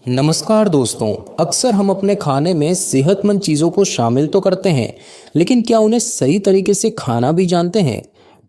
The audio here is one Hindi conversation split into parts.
नमस्कार दोस्तों। अक्सर हम अपने खाने में सेहतमंद चीज़ों को शामिल तो करते हैं, लेकिन क्या उन्हें सही तरीके से खाना भी जानते हैं?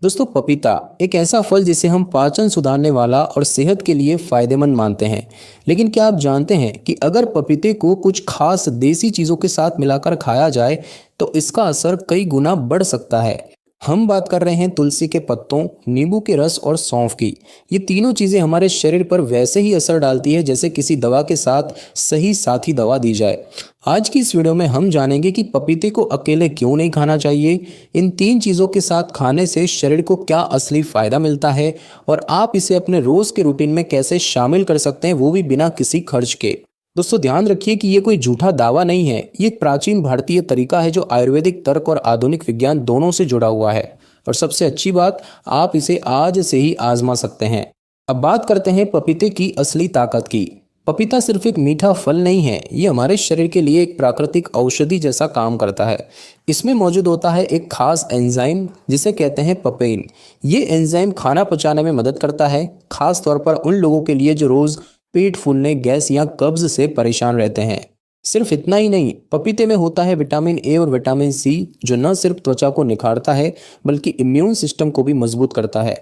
दोस्तों, पपीता एक ऐसा फल जिसे हम पाचन सुधारने वाला और सेहत के लिए फायदेमंद मानते हैं। लेकिन क्या आप जानते हैं कि अगर पपीते को कुछ खास देसी चीज़ों के साथ मिलाकर खाया जाए तो इसका असर कई गुना बढ़ सकता है। हम बात कर रहे हैं तुलसी के पत्तों, नींबू के रस और सौंफ की। ये तीनों चीज़ें हमारे शरीर पर वैसे ही असर डालती है जैसे किसी दवा के साथ सही साथी दवा दी जाए। आज की इस वीडियो में हम जानेंगे कि पपीते को अकेले क्यों नहीं खाना चाहिए, इन तीन चीज़ों के साथ खाने से शरीर को क्या असली फ़ायदा मिलता है और आप इसे अपने रोज़ के रूटीन में कैसे शामिल कर सकते हैं, वो भी बिना किसी खर्च के। दोस्तों, ध्यान रखिए कि ये कोई झूठा दावा नहीं है। ये एक प्राचीन भारतीय तरीका है जो आयुर्वेदिक तर्क और आधुनिक विज्ञान दोनों से जुड़ा हुआ है। और सबसे अच्छी बात, आप इसे आज से ही आजमा सकते हैं। अब बात करते हैं पपीते की असली ताकत की। पपीता सिर्फ एक मीठा फल नहीं है, ये हमारे शरीर के लिए एक प्राकृतिक औषधि जैसा काम करता है। इसमें मौजूद होता है एक खास एंजाइम जिसे कहते हैं पपेन। ये एंजाइम खाना पचाने में मदद करता है, खास तौर पर उन लोगों के लिए जो रोज़ पेट फूलने, गैस या कब्ज से परेशान रहते हैं। सिर्फ इतना ही नहीं, पपीते में होता है विटामिन ए और विटामिन सी, जो न सिर्फ त्वचा को निखारता है बल्कि इम्यून सिस्टम को भी मजबूत करता है।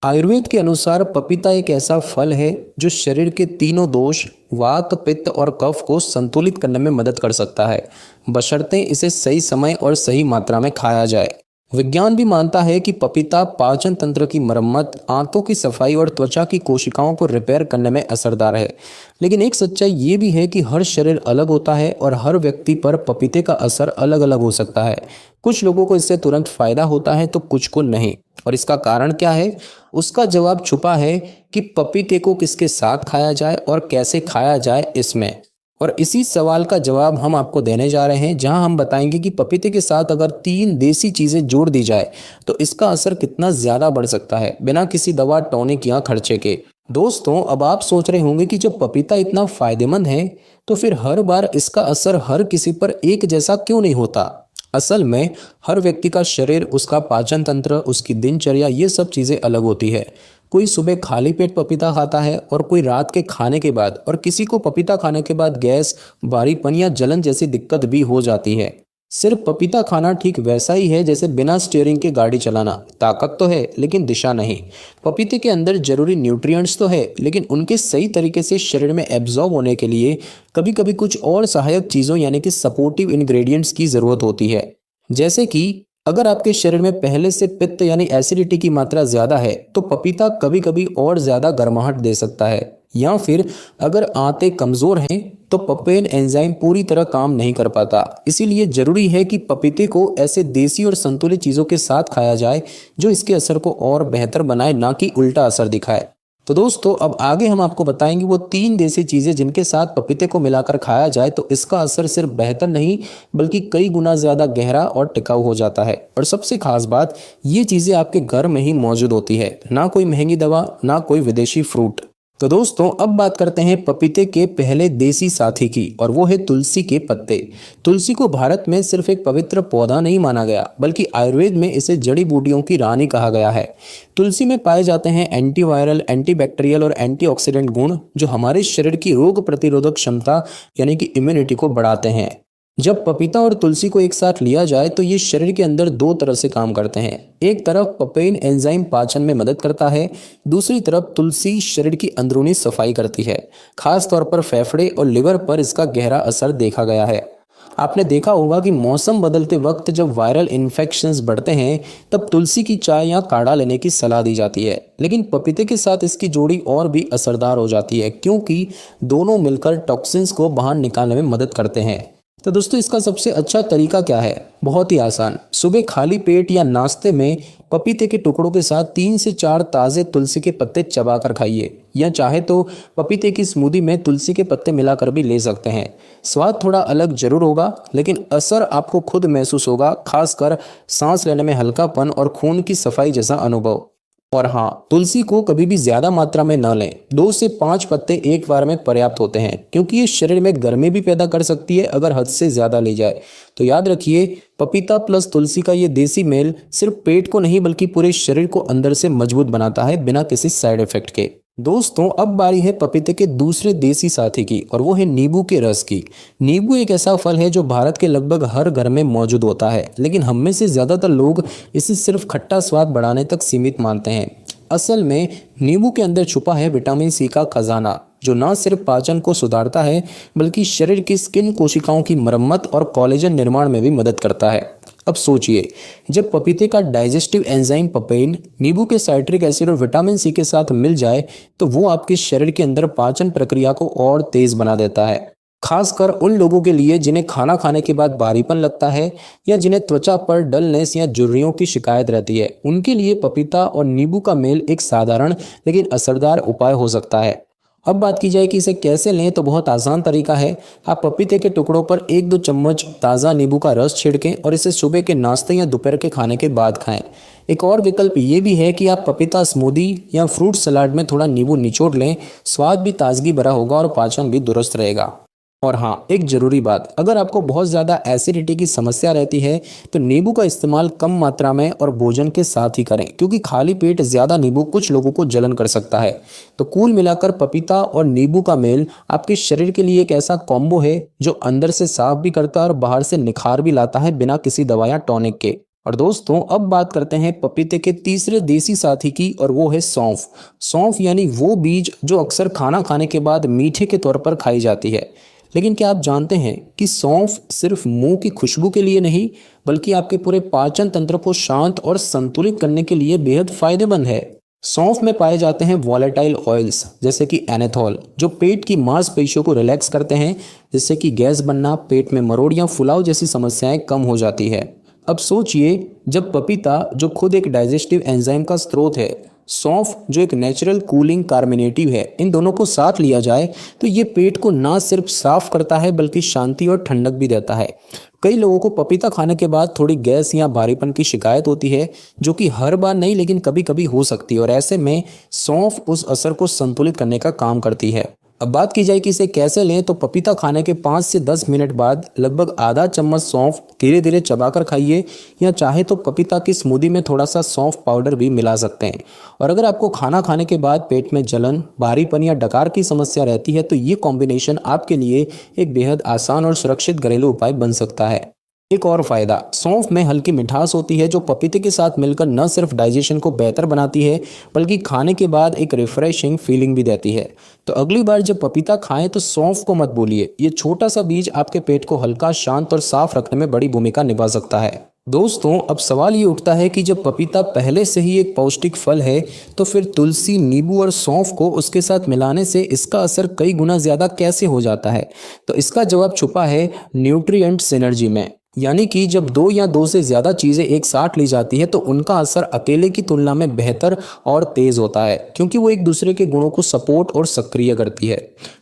आयुर्वेद के अनुसार पपीता एक ऐसा फल है जो शरीर के तीनों दोष, वात, पित्त और कफ को संतुलित करने में मदद कर सकता है, बशर्ते इसे सही समय और सही मात्रा में खाया जाए। विज्ञान भी मानता है कि पपीता पाचन तंत्र की मरम्मत, आंतों की सफाई और त्वचा की कोशिकाओं को रिपेयर करने में असरदार है। लेकिन एक सच्चाई ये भी है कि हर शरीर अलग होता है और हर व्यक्ति पर पपीते का असर अलग अलग हो सकता है। कुछ लोगों को इससे तुरंत फायदा होता है तो कुछ को नहीं। और इसका कारण क्या है? उसका जवाब छुपा है कि पपीते को किसके साथ खाया जाए और कैसे खाया जाए इसमें। और इसी सवाल का जवाब हम आपको देने जा रहे हैं, जहां हम बताएंगे कि पपीते के साथ अगर तीन देसी चीज़ें जोड़ दी जाए तो इसका असर कितना ज़्यादा बढ़ सकता है, बिना किसी दवा, टॉनिक या खर्चे के। दोस्तों, अब आप सोच रहे होंगे कि जब पपीता इतना फायदेमंद है तो फिर हर बार इसका असर हर किसी पर एक जैसा क्यों नहीं होता? असल में हर व्यक्ति का शरीर, उसका पाचन तंत्र, उसकी दिनचर्या, ये सब चीज़ें अलग होती है। कोई सुबह खाली पेट पपीता खाता है और कोई रात के खाने के बाद, और किसी को पपीता खाने के बाद गैस, भारीपन या जलन जैसी दिक्कत भी हो जाती है। सिर्फ पपीता खाना ठीक वैसा ही है जैसे बिना स्टीयरिंग के गाड़ी चलाना। ताकत तो है लेकिन दिशा नहीं। पपीते के अंदर जरूरी न्यूट्रिएंट्स तो है, लेकिन उनके सही तरीके से शरीर में एब्जॉर्ब होने के लिए कभी कभी कुछ और सहायक चीज़ों यानी कि सपोर्टिव इंग्रेडिएंट्स की ज़रूरत होती है। जैसे कि अगर आपके शरीर में पहले से पित्त यानी एसिडिटी की मात्रा ज़्यादा है तो पपीता कभी कभी और ज़्यादा गर्माहट दे सकता है। या फिर अगर आंतें कमज़ोर हैं तो पपेन एंजाइम पूरी तरह काम नहीं कर पाता। इसीलिए ज़रूरी है कि पपीते को ऐसे देसी और संतुलित चीज़ों के साथ खाया जाए जो इसके असर को और बेहतर बनाए, ना कि उल्टा असर दिखाए। तो दोस्तों, अब आगे हम आपको बताएंगे वो तीन देसी चीज़ें जिनके साथ पपीते को मिलाकर खाया जाए तो इसका असर सिर्फ बेहतर नहीं बल्कि कई गुना ज़्यादा गहरा और टिकाऊ हो जाता है। और सबसे खास बात, ये चीज़ें आपके घर में ही मौजूद होती है, ना कोई महंगी दवा, ना कोई विदेशी फ्रूट। तो दोस्तों, अब बात करते हैं पपीते के पहले देसी साथी की, और वो है तुलसी के पत्ते। तुलसी को भारत में सिर्फ एक पवित्र पौधा नहीं माना गया बल्कि आयुर्वेद में इसे जड़ी बूटियों की रानी कहा गया है। तुलसी में पाए जाते हैं एंटीवायरल, एंटीबैक्टीरियल और एंटीऑक्सीडेंट गुण जो हमारे शरीर की रोग प्रतिरोधक क्षमता यानी कि इम्यूनिटी को बढ़ाते हैं। जब पपीता और तुलसी को एक साथ लिया जाए तो ये शरीर के अंदर दो तरह से काम करते हैं। एक तरफ पपेन एंजाइम पाचन में मदद करता है, दूसरी तरफ तुलसी शरीर की अंदरूनी सफाई करती है। खास तौर पर फेफड़े और लिवर पर इसका गहरा असर देखा गया है। आपने देखा होगा कि मौसम बदलते वक्त जब वायरल इन्फेक्शंस बढ़ते हैं तब तुलसी की चाय या काढ़ा लेने की सलाह दी जाती है। लेकिन पपीते के साथ इसकी जोड़ी और भी असरदार हो जाती है, क्योंकि दोनों मिलकर टॉक्सिन्स को बाहर निकालने में मदद करते हैं। तो दोस्तों, इसका सबसे अच्छा तरीका क्या है? बहुत ही आसान। सुबह खाली पेट या नाश्ते में पपीते के टुकड़ों के साथ 3 से 4 ताज़े तुलसी के पत्ते चबाकर खाइए, या चाहे तो पपीते की स्मूदी में तुलसी के पत्ते मिलाकर भी ले सकते हैं। स्वाद थोड़ा अलग जरूर होगा लेकिन असर आपको खुद महसूस होगा, खासकर सांस लेने में हल्कापन और खून की सफाई जैसा अनुभव। और हाँ, तुलसी को कभी भी ज़्यादा मात्रा में न लें। 2 से 5 पत्ते एक बार में पर्याप्त होते हैं, क्योंकि ये शरीर में गर्मी भी पैदा कर सकती है अगर हद से ज़्यादा ली जाए। तो याद रखिए, पपीता प्लस तुलसी का ये देसी मेल सिर्फ पेट को नहीं बल्कि पूरे शरीर को अंदर से मजबूत बनाता है, बिना किसी साइड इफेक्ट के। दोस्तों अब बारी है पपीते के दूसरे देसी साथी की, और वो है नींबू के रस की। नींबू एक ऐसा फल है जो भारत के लगभग हर घर में मौजूद होता है, लेकिन हम में से ज़्यादातर लोग इसे सिर्फ खट्टा स्वाद बढ़ाने तक सीमित मानते हैं। असल में नींबू के अंदर छुपा है विटामिन सी का खजाना, जो न सिर्फ पाचन को सुधारता है बल्कि शरीर की स्किन कोशिकाओं की मरम्मत और कोलेजन निर्माण में भी मदद करता है। अब सोचिए, जब पपीते का डाइजेस्टिव एंजाइम पपेन नींबू के साइट्रिक एसिड और विटामिन सी के साथ मिल जाए तो वो आपके शरीर के अंदर पाचन प्रक्रिया को और तेज बना देता है। खासकर उन लोगों के लिए जिन्हें खाना खाने के बाद भारीपन लगता है या जिन्हें त्वचा पर डलनेस या झुर्रियों की शिकायत रहती है, उनके लिए पपीता और नींबू का मेल एक साधारण लेकिन असरदार उपाय हो सकता है। अब बात की जाए कि इसे कैसे लें, तो बहुत आसान तरीका है। आप पपीते के टुकड़ों पर 1-2 चम्मच ताज़ा नींबू का रस छिड़कें और इसे सुबह के नाश्ते या दोपहर के खाने के बाद खाएं। एक और विकल्प ये भी है कि आप पपीता स्मूदी या फ्रूट सलाद में थोड़ा नींबू निचोड़ लें। स्वाद भी ताजगी भरा होगा और पाचन भी दुरुस्त रहेगा। और हाँ, एक ज़रूरी बात, अगर आपको बहुत ज़्यादा एसिडिटी की समस्या रहती है तो नींबू का इस्तेमाल कम मात्रा में और भोजन के साथ ही करें, क्योंकि खाली पेट ज़्यादा नींबू कुछ लोगों को जलन कर सकता है। तो कुल मिलाकर पपीता और नींबू का मेल आपके शरीर के लिए एक ऐसा कॉम्बो है जो अंदर से साफ भी करता है और बाहर से निखार भी लाता है, बिना किसी दवा या टॉनिक के। और दोस्तों अब बात करते हैं पपीते के तीसरे देसी साथी की, और वो है सौंफ। सौंफ यानी वो बीज जो अक्सर खाना खाने के बाद मीठे के तौर पर खाई जाती है। लेकिन क्या आप जानते हैं कि सौंफ सिर्फ मुंह की खुशबू के लिए नहीं, बल्कि आपके पूरे पाचन तंत्र को शांत और संतुलित करने के लिए बेहद फायदेमंद है। सौंफ में पाए जाते हैं वॉलेटाइल ऑयल्स जैसे कि एनेथॉल, जो पेट की मांसपेशियों को रिलैक्स करते हैं, जिससे कि गैस बनना, पेट में मरोड़ या फुलाव जैसी समस्याएं कम हो जाती है। अब सोचिए, जब पपीता जो खुद एक डाइजेस्टिव एंजाइम का स्रोत है, सौंफ जो एक नेचुरल कूलिंग कार्मिनेटिव है, इन दोनों को साथ लिया जाए तो ये पेट को ना सिर्फ साफ करता है बल्कि शांति और ठंडक भी देता है। कई लोगों को पपीता खाने के बाद थोड़ी गैस या भारीपन की शिकायत होती है, जो कि हर बार नहीं लेकिन कभी कभी हो सकती है, और ऐसे में सौंफ उस असर को संतुलित करने का काम करती है। अब बात की जाए कि इसे कैसे लें, तो पपीता खाने के 5 से 10 मिनट बाद लगभग आधा चम्मच सौंफ धीरे धीरे चबाकर खाइए, या चाहे तो पपीता की स्मूदी में थोड़ा सा सौंफ पाउडर भी मिला सकते हैं। और अगर आपको खाना खाने के बाद पेट में जलन, भारीपन या डकार की समस्या रहती है तो ये कॉम्बिनेशन आपके लिए एक बेहद आसान और सुरक्षित घरेलू उपाय बन सकता है। एक और फायदा, सौंफ में हल्की मिठास होती है जो पपीते के साथ मिलकर न सिर्फ डाइजेशन को बेहतर बनाती है बल्कि खाने के बाद एक रिफ्रेशिंग फीलिंग भी देती है। तो अगली बार जब पपीता खाएं तो सौंफ को मत भूलिए, ये छोटा सा बीज आपके पेट को हल्का, शांत और साफ रखने में बड़ी भूमिका निभा सकता है। दोस्तों अब सवाल ये उठता है कि जब पपीता पहले से ही एक पौष्टिक फल है तो फिर तुलसी, नींबू और सौंफ को उसके साथ मिलाने से इसका असर कई गुना ज़्यादा कैसे हो जाता है? तो इसका जवाब छुपा है न्यूट्रिएंट सिनर्जी में। यानी कि जब 2 या 2 से ज़्यादा चीज़ें एक साथ ली जाती है तो उनका असर अकेले की तुलना में बेहतर और तेज़ होता है, क्योंकि वो एक दूसरे के गुणों को सपोर्ट और सक्रिय करती है।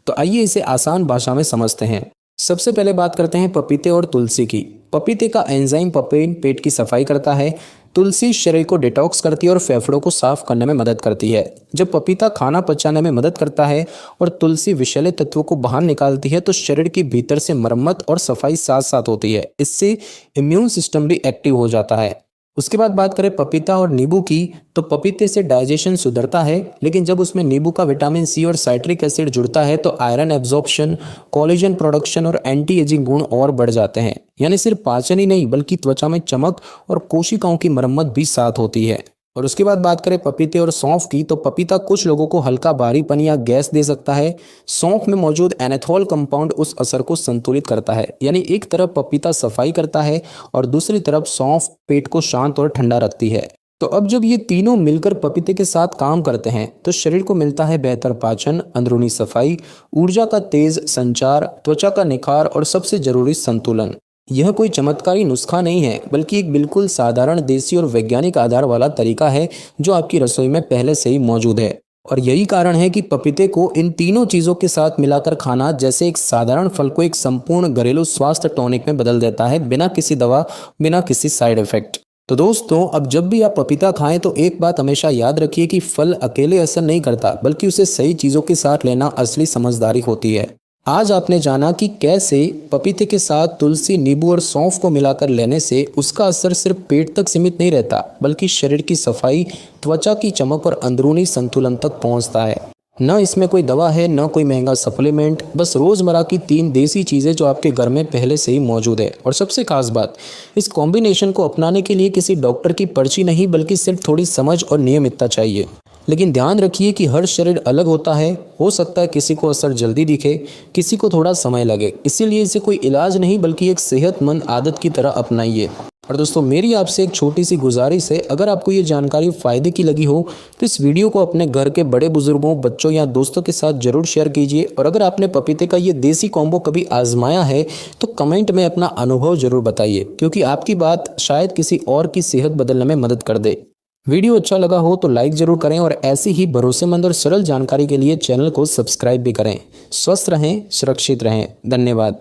तो आइए इसे आसान भाषा में समझते हैं। सबसे पहले बात करते हैं पपीते और तुलसी की। पपीते का एंजाइम पपेन पेट की सफाई करता है। तुलसी शरीर को डिटॉक्स करती है और फेफड़ों को साफ करने में मदद करती है। जब पपीता खाना पचाने में मदद करता है और तुलसी विषैले तत्वों को बाहर निकालती है तो शरीर की भीतर से मरम्मत और सफाई साथ साथ होती है। इससे इम्यून सिस्टम भी एक्टिव हो जाता है। उसके बाद बात करें पपीता और नींबू की, तो पपीते से डाइजेशन सुधरता है, लेकिन जब उसमें नींबू का विटामिन सी और साइट्रिक एसिड जुड़ता है तो आयरन एब्जॉर्प्शन, कोलेजन प्रोडक्शन और एंटी एजिंग गुण और बढ़ जाते हैं। यानी सिर्फ पाचन ही नहीं बल्कि त्वचा में चमक और कोशिकाओं की मरम्मत भी साथ होती है। और उसके बाद बात करें पपीते और सौंफ की, तो पपीता कुछ लोगों को हल्का भारीपन या गैस दे सकता है। सौंफ में मौजूद एनेथॉल कंपाउंड उस असर को संतुलित करता है। यानी एक तरफ पपीता सफाई करता है और दूसरी तरफ सौंफ पेट को शांत और ठंडा रखती है। तो अब जब ये तीनों मिलकर पपीते के साथ काम करते हैं तो शरीर को मिलता है बेहतर पाचन, अंदरूनी सफाई, ऊर्जा का तेज संचार, त्वचा का निखार और सबसे जरूरी संतुलन। यह कोई चमत्कारी नुस्खा नहीं है बल्कि एक बिल्कुल साधारण देसी और वैज्ञानिक आधार वाला तरीका है जो आपकी रसोई में पहले से ही मौजूद है। और यही कारण है कि पपीते को इन तीनों चीज़ों के साथ मिलाकर खाना जैसे एक साधारण फल को एक संपूर्ण घरेलू स्वास्थ्य टॉनिक में बदल देता है, बिना किसी दवा, बिना किसी साइड इफेक्ट। तो दोस्तों अब जब भी आप पपीता खाएं तो एक बात हमेशा याद रखिए कि फल अकेले असर नहीं करता बल्कि उसे सही चीज़ों के साथ लेना असली समझदारी होती है। आज आपने जाना कि कैसे पपीते के साथ तुलसी, नींबू और सौंफ को मिलाकर लेने से उसका असर सिर्फ पेट तक सीमित नहीं रहता बल्कि शरीर की सफाई, त्वचा की चमक और अंदरूनी संतुलन तक पहुंचता है। न इसमें कोई दवा है, न कोई महंगा सप्लीमेंट, बस रोज़मर्रा की 3 देसी चीज़ें जो आपके घर में पहले से ही मौजूद है। और सबसे खास बात, इस कॉम्बिनेशन को अपनाने के लिए किसी डॉक्टर की पर्ची नहीं, बल्कि सिर्फ थोड़ी समझ और नियमितता चाहिए। लेकिन ध्यान रखिए कि हर शरीर अलग होता है, हो सकता है किसी को असर जल्दी दिखे, किसी को थोड़ा समय लगे। इसीलिए इसे कोई इलाज नहीं, बल्कि एक सेहतमंद आदत की तरह अपनाइए। और दोस्तों, मेरी आपसे एक छोटी सी गुजारिश है, अगर आपको ये जानकारी फ़ायदे की लगी हो तो इस वीडियो को अपने घर के बड़े बुजुर्गों, बच्चों या दोस्तों के साथ ज़रूर शेयर कीजिए। और अगर आपने पपीते का ये देसी कॉम्बो कभी आजमाया है तो कमेंट में अपना अनुभव ज़रूर बताइए, क्योंकि आपकी बात शायद किसी और की सेहत बदलने में मदद कर दे। वीडियो अच्छा लगा हो तो लाइक ज़रूर करें और ऐसी ही भरोसेमंद और सरल जानकारी के लिए चैनल को सब्सक्राइब भी करें। स्वस्थ रहें, सुरक्षित रहें। धन्यवाद।